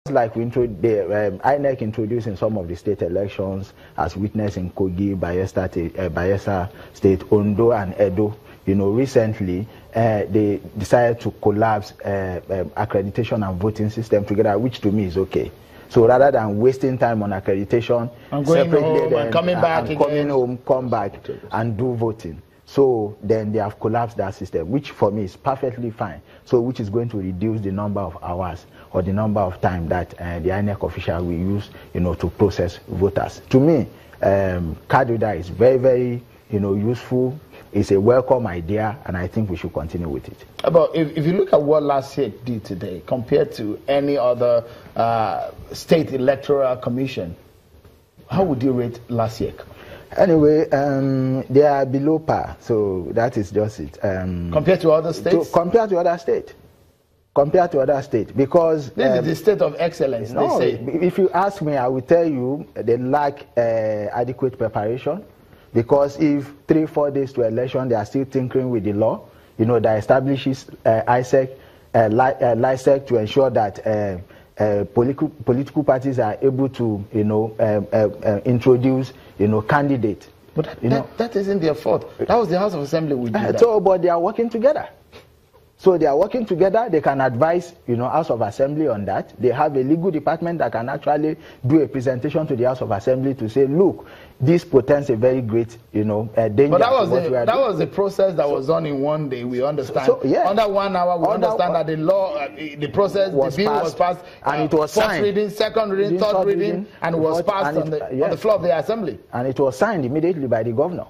like INEC introduced in some of the state elections, as witnessed in Kogi, Bayelsa State, Ondo, and Edo. Recently they decided to collapse accreditation and voting system together, which to me is okay. So rather than wasting time on accreditation, I'm going home and coming back again. Coming home, come back and do voting. So then they have collapsed that system, which for me is perfectly fine. So which is going to reduce the number of hours or the number of time that the INEC official will use, to process voters. To me, card reader is very, very, useful. It's a welcome idea, and I think we should continue with it. But if you look at what LASIK did today compared to any other state electoral commission, how would you rate LASIK? Anyway, they are below par, so that is just it. Compared to other states? Compared to other states. Compared to other states, because this is the state of excellence. No, they say. If you ask me, I will tell you they lack adequate preparation. Because if 3-4 days to election, they are still tinkering with the law, that establishes LASIK to ensure that political parties are able to, introduce, candidates. But that isn't their fault. That was the House of Assembly we did. So, but they are working together. So they are working together. They can advise, House of Assembly on that. They have a legal department that can actually do a presentation to the House of Assembly to say, look, this portends a very great, danger. But that was the process that was done in one day. We understand. So, yeah. Under 1 hour, we understand that the law, the process, the bill was passed, and it was signed. First reading, second reading, third reading, and it was passed on the floor of the Assembly. And it was signed immediately by the governor.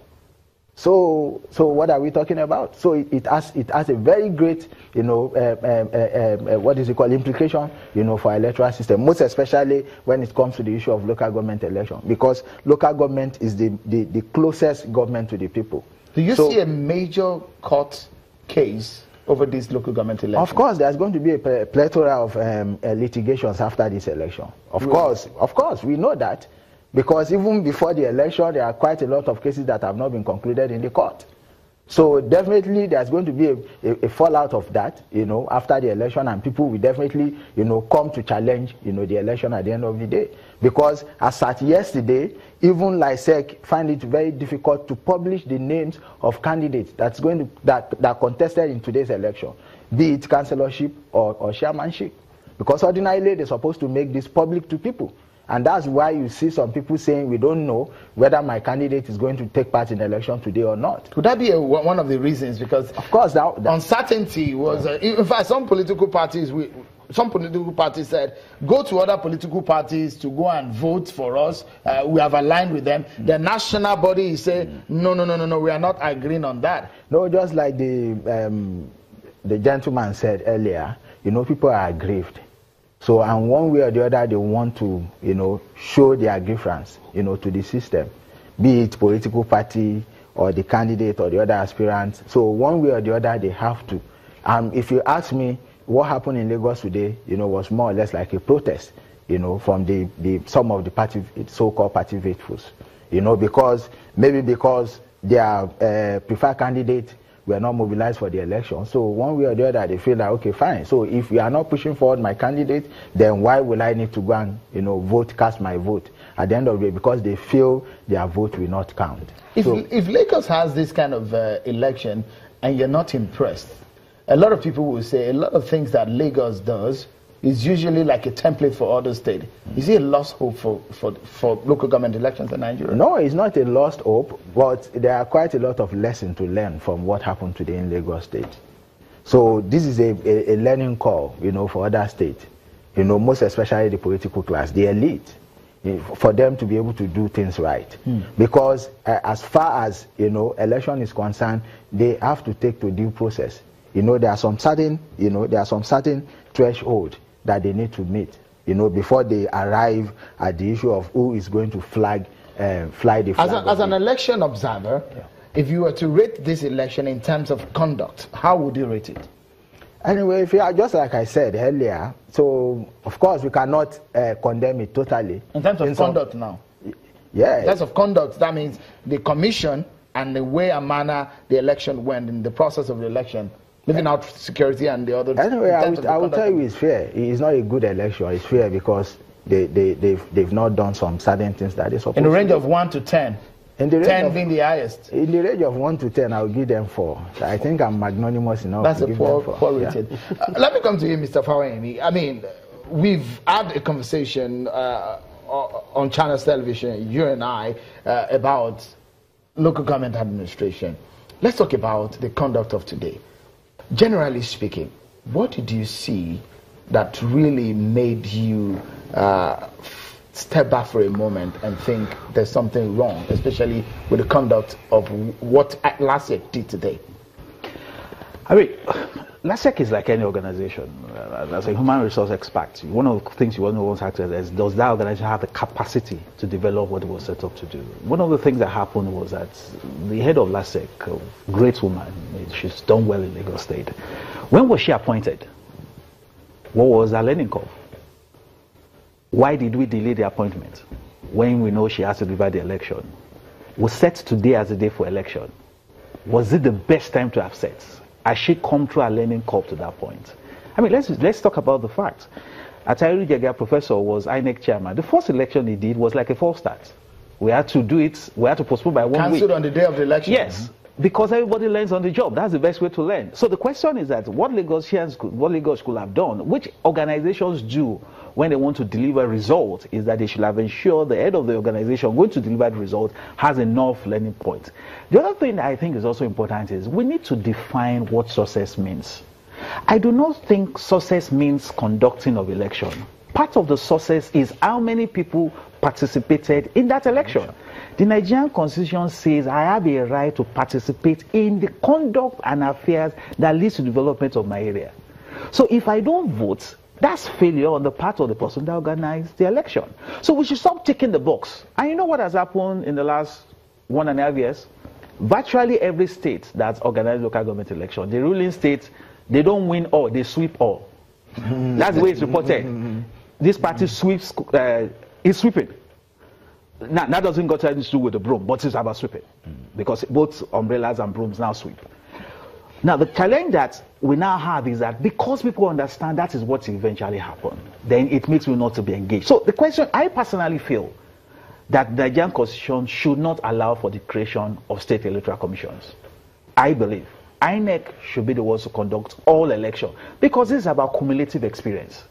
So what are we talking about? So it has a very great, what is it called, implication, for electoral system, most especially when it comes to the issue of local government election, because local government is the closest government to the people. Do you see a major court case over this local government election? Of course, there's going to be a plethora of litigations after this election. Of course, we know that. Because even before the election, there are quite a lot of cases that have not been concluded in the court. So definitely there's going to be a fallout of that, after the election, and people will definitely, come to challenge, the election at the end of the day. Because as at yesterday, even LASIK find it very difficult to publish the names of candidates that contested in today's election, be it councillorship or chairmanship. Because ordinarily they're supposed to make this public to people. And that's why you see some people saying, we don't know whether my candidate is going to take part in the election today or not. Could that be one of the reasons? Because of course, that uncertainty was, in fact, some political parties said, go to other political parties to go and vote for us. We have aligned with them. The national body is saying, no, we are not agreeing on that. No, just like the gentleman said earlier, people are aggrieved. So, and one way or the other, they want to, show their grievance, to the system, be it political party or the candidate or the other aspirant. So, one way or the other, they have to. If you ask me, what happened in Lagos today, was more or less like a protest, from some of the so-called party faithfuls, because their preferred candidate were not mobilized for the election. So one way or the other, they feel that, okay, fine. So if we are not pushing forward my candidate, then why will I need to go and, cast my vote at the end of the day? Because they feel their vote will not count. If Lagos has this kind of election and you're not impressed, a lot of people will say a lot of things that Lagos does is usually like a template for other states. Is it a lost hope for local government elections in Nigeria? No, it's not a lost hope, but there are quite a lot of lessons to learn from what happened today in Lagos State. So this is a learning call, for other states, most especially the political class, the elite, for them to be able to do things right. Because as far as, election is concerned, they have to take to due process. There are some certain threshold that they need to meet, before they arrive at the issue of who is going to fly the flag. As an election observer, if you were to rate this election in terms of conduct, how would you rate it? Anyway, just like I said earlier, so of course we cannot condemn it totally. In terms of conduct now? Yeah. In terms of conduct, that means the commission and the way and manner the election went in the process of the election. leaving out security and the other. Anyway, I will tell you it's fair. It's not a good election. It's fair because they've not done some certain things that they're supposed to. In the range of 1 to 10. In the 10 being the highest. In the range of 1 to 10, I'll give them 4. I think I'm magnanimous enough. That's to a give poor them 4. rated. Let me come to you, Mr. Fawayemi. I mean, we've had a conversation on Channels Television, you and I, about local government administration. Let's talk about the conduct of today. Generally speaking, what did you see that really made you step back for a moment and think there's something wrong, especially with the conduct of what LASEC did today? I mean, LASEC is like any organization. As a human resource expert, one of the things you want to ask is, does that organization have the capacity to develop what it was set up to do? One of the things that happened was that the head of LASEC, a great woman, she's done well in Lagos State. When was she appointed? What was her learning curve? Why did we delay the appointment when we know she has to deliver the election? Was set today as the day for election. Was it the best time to have set? Has she come through her learning curve to that point? I mean, let's talk about the facts. Atairu Jega, professor, was INEC chairman. The first election he did was like a false start. We had to do it, we had to postpone by 1 week. Cancelled on the day of the election? Yes. Because everybody learns on the job. That's the best way to learn. So the question is that what Lagos could have done, which organizations do when they want to deliver results, is that they should have ensured the head of the organization going to deliver the result has enough learning points. The other thing that I think is also important is we need to define what success means. I do not think success means conducting of election. Part of the success is how many people participated in that election. The Nigerian Constitution says I have a right to participate in the conduct and affairs that leads to development of my area. So if I don't vote, that's failure on the part of the person that organized the election. So we should stop ticking the box. And you know what has happened in the last 1.5 years? Virtually every state that's organized local government election, the ruling state, they don't win all, they sweep all. That's the way it's reported. This party sweeps, is sweeping. Now, that doesn't got anything to do with the broom, but it's about sweeping. Because both umbrellas and brooms now sweep. Now, the challenge that we now have is that because people understand that is what eventually happened, then it makes me not to be engaged. So the question, I personally feel that the Nigerian Constitution should not allow for the creation of state electoral commissions. I believe INEC should be the ones to conduct all elections because this is about cumulative experience.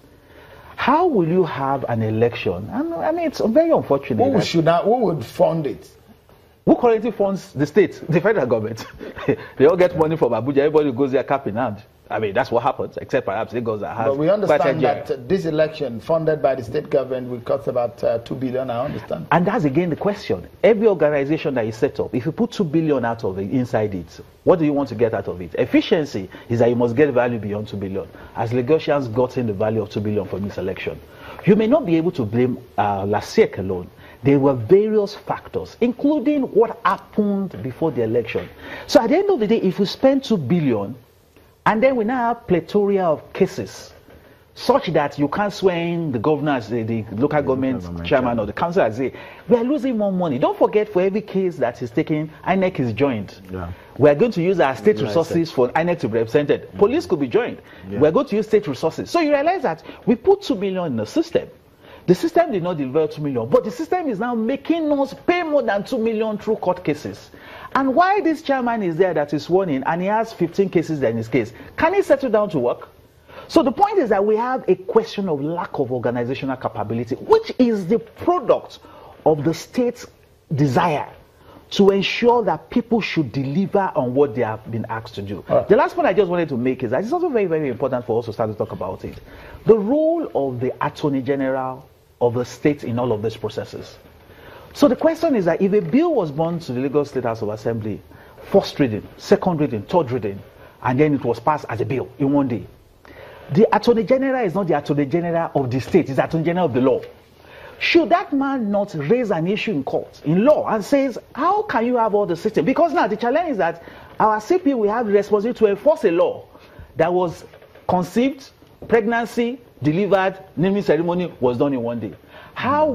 How will you have an election? I mean, it's very unfortunate. Who would fund it? Who currently funds the state? The federal government. They all get money from Abuja. Everybody goes there cap in hand. I mean, that's what happens, except perhaps Lagos that has. But we understand that this election funded by the state government will cost about 2 billion, I understand. And that's again the question. Every organization that is set up, if you put 2 billion out of it, inside it, what do you want to get out of it? Efficiency is that you must get value beyond 2 billion. As Lagosians gotten the value of 2 billion from this election. You may not be able to blame LASEC alone. There were various factors, including what happened before the election. So at the end of the day, if we spend 2 billion, and then we now have plethora of cases, such that you can't swear in the governor, the local government chairman or the council and say, we are losing more money. Don't forget, for every case that is taken, INEC is joined. Yeah. We are going to use our state resources for INEC to be represented. Police could be joined. Yeah. We are going to use state resources. So you realize that we put 2 million in the system. The system did not deliver 2 million, but the system is now making us pay more than 2 million through court cases. And why this chairman is there that is sworn in and he has 15 cases in his case, can he settle down to work? So the point is that we have a question of lack of organizational capability, which is the product of the state's desire to ensure that people should deliver on what they have been asked to do. The last point I just wanted to make is that it's also very, very important for us to start to talk about it. The role of the Attorney General of the state in all of these processes. So the question is that if a bill was brought to the Lagos State House of Assembly, first reading, second reading, third reading, and then it was passed as a bill in one day, the Attorney General is not the Attorney General of the state, it's the Attorney General of the law. Should that man not raise an issue in court, in law, and says, how can you have all the system? Because now the challenge is that our CP will have the responsibility to enforce a law that was conceived, pregnancy, delivered, naming ceremony was done in one day. How